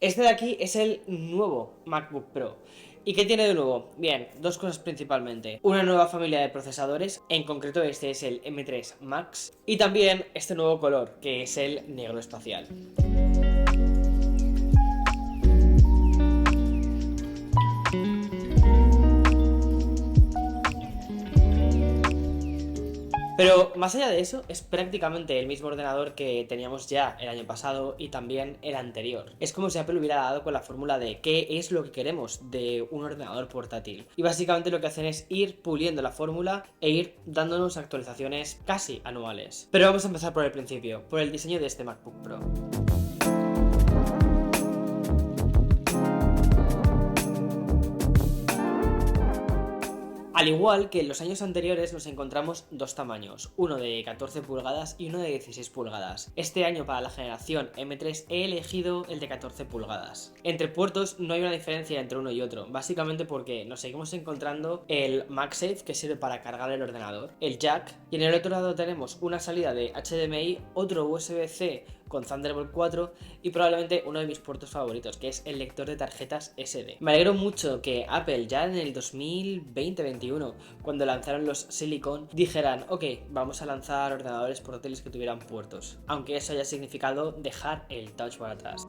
Este de aquí es el nuevo MacBook Pro. ¿Y qué tiene de nuevo? Bien, dos cosas principalmente. Una nueva familia de procesadores, en concreto este es el M3 Max, y también este nuevo color, que es el negro espacial. Pero más allá de eso, es prácticamente el mismo ordenador que teníamos ya el año pasado y también el anterior. Es como si Apple hubiera dado con la fórmula de qué es lo que queremos de un ordenador portátil. Y básicamente lo que hacen es ir puliendo la fórmula e ir dándonos actualizaciones casi anuales. Pero vamos a empezar por el principio, por el diseño de este MacBook Pro. Al igual que en los años anteriores nos encontramos dos tamaños, uno de 14 pulgadas y uno de 16 pulgadas. Este año para la generación M3 he elegido el de 14 pulgadas. Entre puertos no hay una diferencia entre uno y otro, básicamente porque nos seguimos encontrando el MagSafe que sirve para cargar el ordenador, el jack, y en el otro lado tenemos una salida de HDMI, otro USB-C con Thunderbolt 4 y probablemente uno de mis puertos favoritos, que es el lector de tarjetas SD. Me alegro mucho que Apple ya en el 2020-21, cuando lanzaron los Silicon, dijeran, ok, vamos a lanzar ordenadores portátiles que tuvieran puertos, aunque eso haya significado dejar el Touch Bar atrás.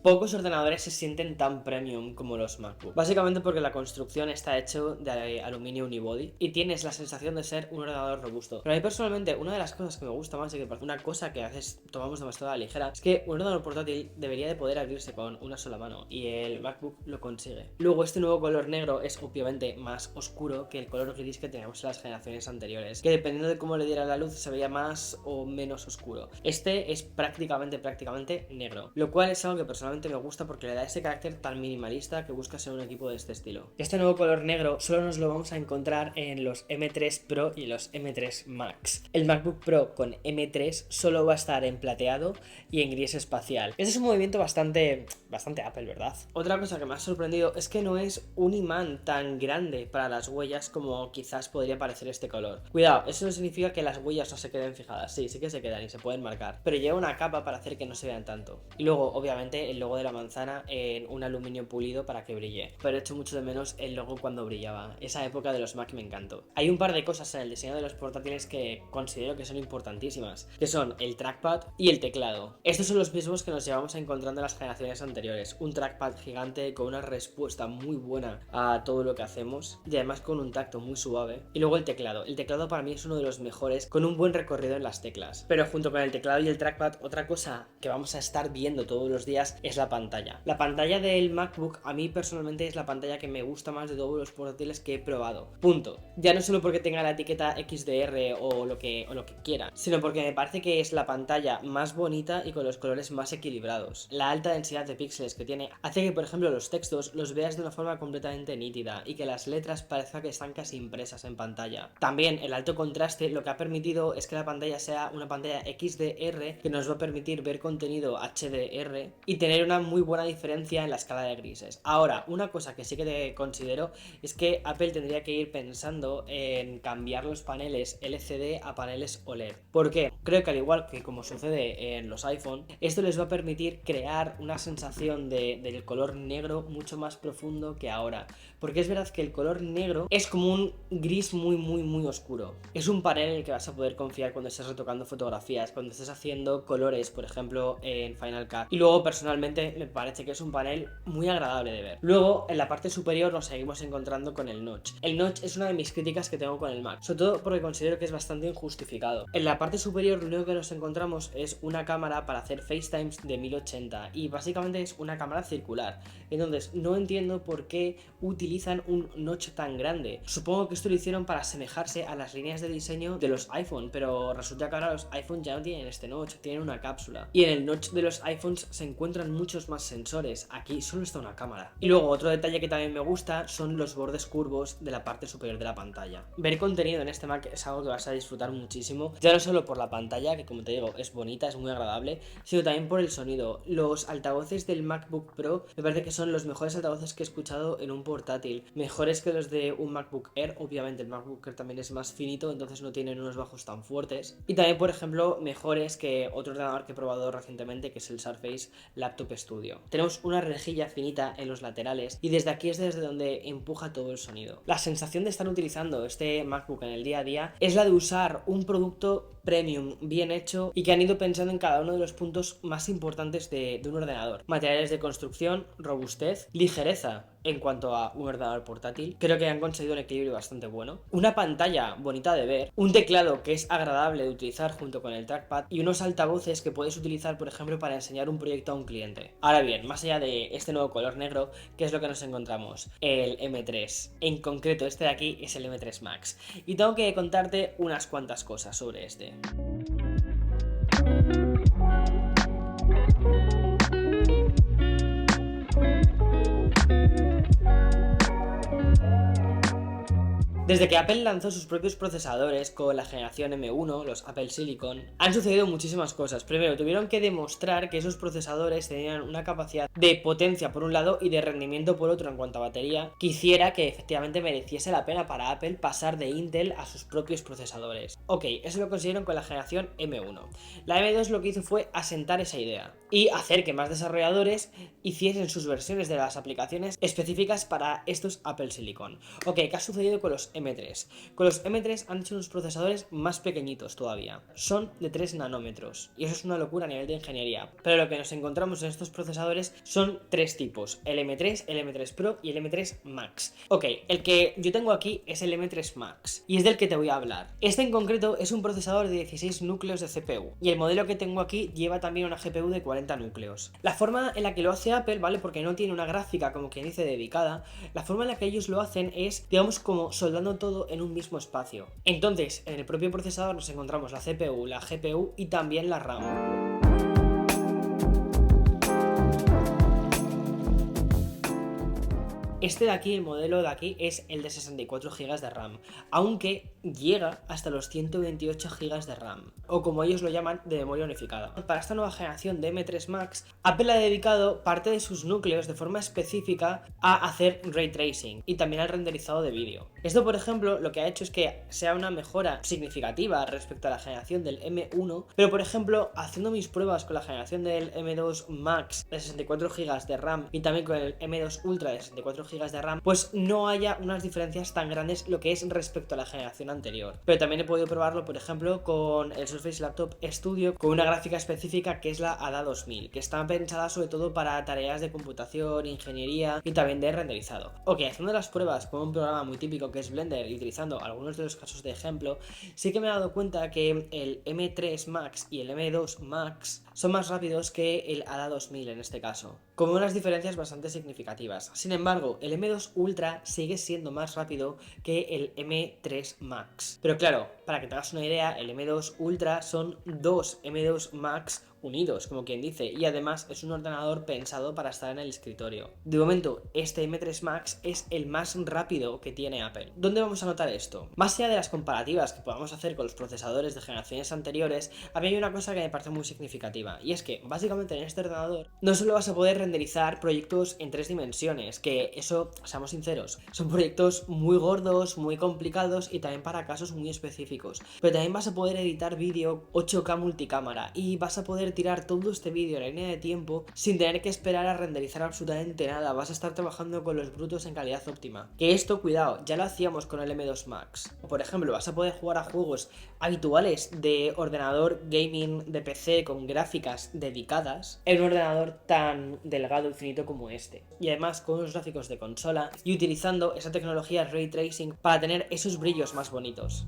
Pocos ordenadores se sienten tan premium como los MacBook. Básicamente porque la construcción está hecho de aluminio unibody y tienes la sensación de ser un ordenador robusto. Pero a mí personalmente, una de las cosas que me gusta más y que parece una cosa que a veces tomamos demasiado a la ligera, es que un ordenador portátil debería de poder abrirse con una sola mano y el MacBook lo consigue. Luego este nuevo color negro es obviamente más oscuro que el color gris que teníamos en las generaciones anteriores, que dependiendo de cómo le diera la luz se veía más o menos oscuro. Este es prácticamente negro, lo cual es algo que personalmente me gusta porque le da ese carácter tan minimalista que buscas en un equipo de este estilo. Este nuevo color negro solo nos lo vamos a encontrar en los M3 Pro y los M3 Max. El MacBook Pro con M3 solo va a estar en plateado y en gris espacial. Este es un movimiento bastante Apple, ¿verdad? Otra cosa que me ha sorprendido es que no es un imán tan grande para las huellas como quizás podría parecer este color. Cuidado, eso no significa que las huellas no se queden fijadas. Sí que se quedan y se pueden marcar, pero lleva una capa para hacer que no se vean tanto. Y luego, obviamente, el logo de la manzana en un aluminio pulido para que brille. Pero echo mucho de menos el logo cuando brillaba. Esa época de los Mac me encantó. Hay un par de cosas en el diseño de los portátiles que considero que son importantísimas, que son el trackpad y el teclado. Estos son los mismos que nos llevamos encontrando en las generaciones anteriores. Un trackpad gigante con una respuesta muy buena a todo lo que hacemos y además con un tacto muy suave. Y luego el teclado. El teclado para mí es uno de los mejores, con un buen recorrido en las teclas. Pero junto con el teclado y el trackpad, otra cosa que vamos a estar viendo todos los días es la pantalla. La pantalla del MacBook a mí personalmente es la pantalla que me gusta más de todos los portátiles que he probado. Punto. Ya no solo porque tenga la etiqueta XDR o lo que quiera, sino porque me parece que es la pantalla más bonita y con los colores más equilibrados. La alta densidad de píxeles que tiene hace que, por ejemplo, los textos los veas de una forma completamente nítida y que las letras parezca que están casi impresas en pantalla. También el alto contraste lo que ha permitido es que la pantalla sea una pantalla XDR que nos va a permitir ver contenido HDR y tener una muy buena diferencia en la escala de grises. Ahora, una cosa que sí que te considero es que Apple tendría que ir pensando en cambiar los paneles LCD a paneles OLED. ¿Por qué? Creo que al igual que como sucede en los iPhone, esto les va a permitir crear una sensación del color negro mucho más profundo que ahora. Porque es verdad que el color negro es como un gris muy oscuro. Es un panel en el que vas a poder confiar cuando estés retocando fotografías, cuando estés haciendo colores, por ejemplo, en Final Cut. Y luego, personalmente, me parece que es un panel muy agradable de ver. Luego, en la parte superior nos seguimos encontrando con el notch. El notch es una de mis críticas que tengo con el Mac, sobre todo porque considero que es bastante injustificado. En la parte superior lo único que nos encontramos es una cámara para hacer FaceTimes de 1080 y básicamente es una cámara circular. Entonces, no entiendo por qué utilizan un notch tan grande. Supongo que esto lo hicieron para asemejarse a las líneas de diseño de los iPhone, pero resulta que ahora los iPhone ya no tienen este notch, tienen una cápsula. Y en el notch de los iPhones se encuentran muchos más sensores. Aquí solo está una cámara. Y luego otro detalle que también me gusta son los bordes curvos de la parte superior de la pantalla. Ver contenido en este Mac es algo que vas a disfrutar muchísimo, ya no solo por la pantalla, que como te digo es bonita, es muy agradable, sino también por el sonido. Los altavoces del MacBook Pro me parece que son los mejores altavoces que he escuchado en un portátil, mejores que los de un MacBook Air. Obviamente el MacBook Air también es más finito, entonces no tienen unos bajos tan fuertes, y también por ejemplo mejores que otro ordenador que he probado recientemente, que es el Surface Laptop Studio. Tenemos una rejilla finita en los laterales y desde aquí es desde donde empuja todo el sonido. La sensación de estar utilizando este MacBook en el día a día es la de usar un producto premium bien hecho y que han ido pensando en cada uno de los puntos más importantes de un ordenador: materiales de construcción, robustez, ligereza en cuanto a un ordenador portátil. Creo que han conseguido un equilibrio bastante bueno, una pantalla bonita de ver, un teclado que es agradable de utilizar junto con el trackpad y unos altavoces que puedes utilizar por ejemplo para enseñar un proyecto a un cliente. Ahora bien, más allá de este nuevo color negro, ¿qué es lo que nos encontramos? El M3, en concreto este de aquí es el M3 Max, y tengo que contarte unas cuantas cosas sobre este. Desde que Apple lanzó sus propios procesadores con la generación M1, los Apple Silicon, han sucedido muchísimas cosas. Primero, tuvieron que demostrar que esos procesadores tenían una capacidad de potencia por un lado y de rendimiento por otro en cuanto a batería, que hiciera que efectivamente mereciese la pena para Apple pasar de Intel a sus propios procesadores. Ok, eso lo consiguieron con la generación M1. La M2 lo que hizo fue asentar esa idea y hacer que más desarrolladores hiciesen sus versiones de las aplicaciones específicas para estos Apple Silicon. Ok, ¿qué ha sucedido con los M3? Con los M3 han hecho unos procesadores más pequeñitos todavía. Son de 3 nanómetros y eso es una locura a nivel de ingeniería. Pero lo que nos encontramos en estos procesadores son 3 tipos: el M3, el M3 Pro y el M3 Max. Ok, el que yo tengo aquí es el M3 Max y es del que te voy a hablar. Este en concreto es un procesador de 16 núcleos de CPU y el modelo que tengo aquí lleva también una GPU de 40 núcleos. La forma en la que lo hace Apple, ¿vale? Porque no tiene una gráfica como quien dice dedicada. La forma en la que ellos lo hacen es, digamos, como soldando todo en un mismo espacio. Entonces, en el propio procesador nos encontramos la CPU, la GPU y también la RAM. Este de aquí, el modelo de aquí, es el de 64 GB de RAM, aunque llega hasta los 128 GB de RAM, o como ellos lo llaman, de memoria unificada. Para esta nueva generación de M3 Max, Apple ha dedicado parte de sus núcleos de forma específica a hacer ray tracing y también al renderizado de vídeo. Esto, por ejemplo, lo que ha hecho es que sea una mejora significativa respecto a la generación del M1, pero por ejemplo, haciendo mis pruebas con la generación del M2 Max de 64 GB de RAM y también con el M2 Ultra de 64 GB de RAM, pues no haya unas diferencias tan grandes lo que es respecto a la generación anterior. Pero también he podido probarlo, por ejemplo, con el Surface Laptop Studio con una gráfica específica que es la ADA 2000, que está pensada sobre todo para tareas de computación, ingeniería y también de renderizado. Ok, haciendo las pruebas con un programa muy típico que es Blender y utilizando algunos de los casos de ejemplo, sí que me he dado cuenta que el M3 Max y el M2 Max son más rápidos que el ADA 2000 en este caso, con unas diferencias bastante significativas. Sin embargo, el M2 Ultra sigue siendo más rápido que el M3 Max. Pero claro, para que te hagas una idea, el M2 Ultra son dos M2 Max unidos, como quien dice, y además es un ordenador pensado para estar en el escritorio. De momento, este M3 Max es el más rápido que tiene Apple. ¿Dónde vamos a notar esto? Más allá de las comparativas que podamos hacer con los procesadores de generaciones anteriores, a mí hay una cosa que me parece muy significativa, y es que básicamente en este ordenador no solo vas a poder renderizar proyectos en 3 dimensiones, que eso, seamos sinceros, son proyectos muy gordos, muy complicados y también para casos muy específicos, pero también vas a poder editar vídeo 8K multicámara y vas a poder tirar todo este vídeo en la línea de tiempo sin tener que esperar a renderizar absolutamente nada. Vas a estar trabajando con los brutos en calidad óptima. Que esto, cuidado, ya lo hacíamos con el M2 Max. Por ejemplo, vas a poder jugar a juegos habituales de ordenador gaming de PC con gráficas dedicadas en un ordenador tan delgado y finito como este. Y además con unos gráficos de consola y utilizando esa tecnología Ray Tracing para tener esos brillos más bonitos.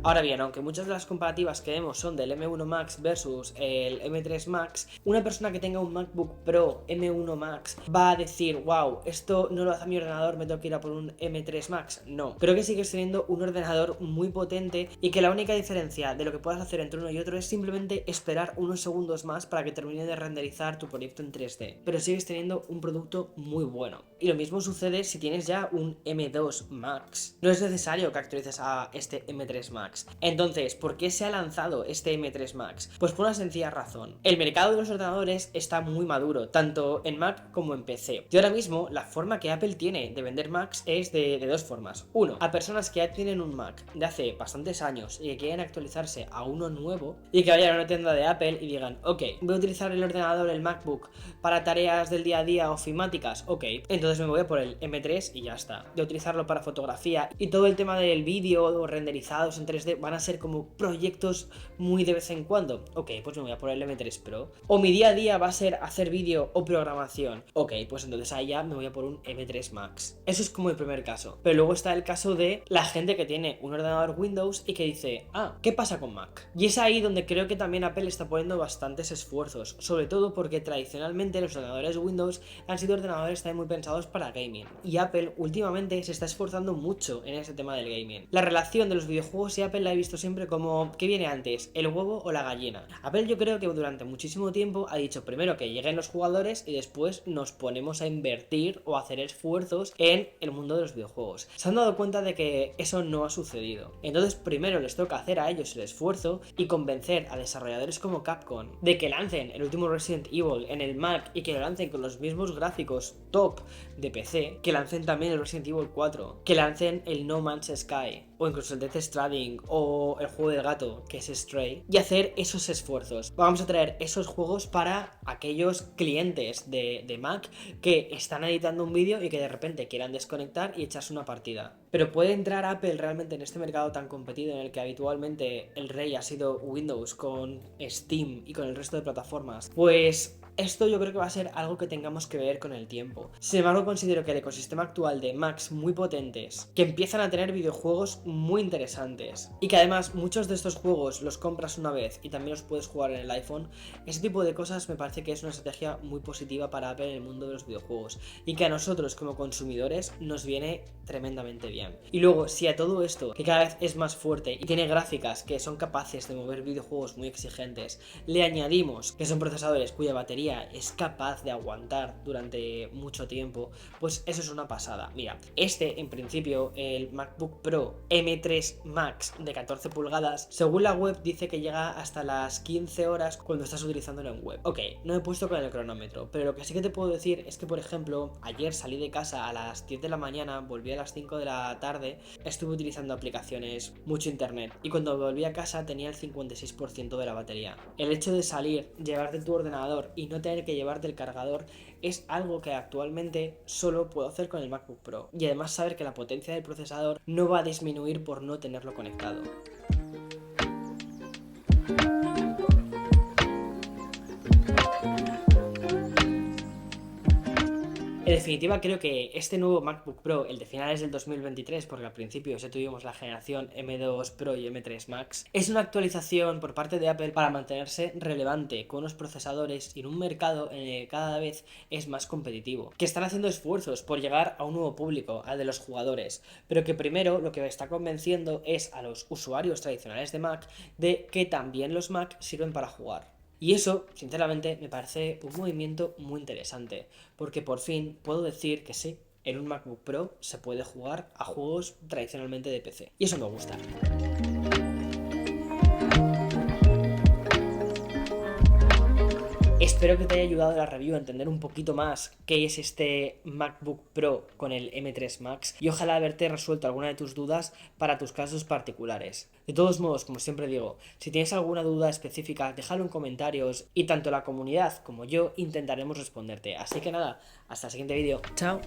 Ahora bien, aunque muchas de las comparativas que vemos son del M1 Max versus el M3 Max, una persona que tenga un MacBook Pro M1 Max va a decir, wow, esto no lo hace mi ordenador, me tengo que ir a por un M3 Max. No, creo que sigues teniendo un ordenador muy potente y que la única diferencia de lo que puedas hacer entre uno y otro es simplemente esperar unos segundos más para que termine de renderizar tu proyecto en 3D, pero sigues teniendo un producto muy bueno. Y lo mismo sucede si tienes ya un M2 Max. No es necesario que actualices a este M3 Max. Entonces, ¿por qué se ha lanzado este M3 Max? Pues por una sencilla razón. El mercado de los ordenadores está muy maduro, tanto en Mac como en PC. Y ahora mismo, la forma que Apple tiene de vender Macs es de dos formas. Uno, a personas que ya tienen un Mac de hace bastantes años y que quieren actualizarse a uno nuevo y que vayan a una tienda de Apple y digan, ok, voy a utilizar el ordenador, el MacBook, para tareas del día a día ofimáticas, ok, entonces me voy a por el M3 y ya está. De utilizarlo para fotografía y todo el tema del vídeo o renderizados en 3D van a ser como proyectos muy de vez en cuando. Ok, pues me voy a por el M3 Pro. O mi día a día va a ser hacer vídeo o programación. Ok, pues entonces ahí ya me voy a por un M3 Max. Eso es como el primer caso. Pero luego está el caso de la gente que tiene un ordenador Windows y que dice, ah, ¿qué pasa con Mac? Y es ahí donde creo que también Apple está poniendo bastantes esfuerzos, sobre todo porque tradicionalmente los ordenadores Windows han sido ordenadores también muy pensados para gaming. Y Apple últimamente se está esforzando mucho en ese tema del gaming. La relación de los videojuegos y Apple la he visto siempre como, ¿qué viene antes? ¿El huevo o la gallina? Apple yo creo que durante muchísimo tiempo ha dicho primero que lleguen los jugadores y después nos ponemos a invertir o a hacer esfuerzos en el mundo de los videojuegos. Se han dado cuenta de que eso no ha sucedido. Entonces primero les toca hacer a ellos el esfuerzo y convencer a desarrolladores como Capcom de que lancen el último Resident Evil en el Mac y que lo lancen con los mismos gráficos top de PC, que lancen también el Resident Evil 4, que lancen el No Man's Sky o incluso el Death Stranding o el juego del gato que es Stray, y hacer esos esfuerzos. Vamos a traer esos juegos para aquellos clientes de Mac que están editando un vídeo y que de repente quieran desconectar y echarse una partida. Pero ¿puede entrar Apple realmente en este mercado tan competido en el que habitualmente el rey ha sido Windows con Steam y con el resto de plataformas? Pues esto yo creo que va a ser algo que tengamos que ver con el tiempo. Sin embargo, considero que el ecosistema actual de Macs muy potentes, que empiezan a tener videojuegos muy interesantes y que además muchos de estos juegos los compras una vez y también los puedes jugar en el iPhone, ese tipo de cosas me parece que es una estrategia muy positiva para Apple en el mundo de los videojuegos y que a nosotros como consumidores nos viene tremendamente bien. Y luego, si a todo esto, que cada vez es más fuerte y tiene gráficas que son capaces de mover videojuegos muy exigentes, le añadimos que son procesadores cuya batería es capaz de aguantar durante mucho tiempo, pues eso es una pasada. Mira, en principio, el MacBook Pro M3 Max de 14 pulgadas, según la web dice que llega hasta las 15 horas cuando estás utilizándolo en web. Ok, no he puesto con el cronómetro, pero lo que sí que te puedo decir es que, por ejemplo, ayer salí de casa a las 10 de la mañana, volví a las 5 de la tarde, estuve utilizando aplicaciones, mucho internet, y cuando volví a casa tenía el 56% de la batería. El hecho de salir, llevarte tu ordenador y no tener que llevarte el cargador es algo que actualmente solo puedo hacer con el MacBook Pro, y además saber que la potencia del procesador no va a disminuir por no tenerlo conectado. En definitiva, creo que este nuevo MacBook Pro, el de finales del 2023, porque al principio ya tuvimos la generación M2 Pro y M3 Max, es una actualización por parte de Apple para mantenerse relevante con unos procesadores y en un mercado en el que cada vez es más competitivo, que están haciendo esfuerzos por llegar a un nuevo público, al de los jugadores, pero que primero lo que me está convenciendo es a los usuarios tradicionales de Mac de que también los Mac sirven para jugar. Y eso, sinceramente, me parece un movimiento muy interesante, porque por fin puedo decir que sí, en un MacBook Pro se puede jugar a juegos tradicionalmente de PC. Y eso me gusta. Espero que te haya ayudado la review a entender un poquito más qué es este MacBook Pro con el M3 Max y ojalá haberte resuelto alguna de tus dudas para tus casos particulares. De todos modos, como siempre digo, si tienes alguna duda específica, déjalo en comentarios y tanto la comunidad como yo intentaremos responderte. Así que nada, hasta el siguiente vídeo. ¡Chao!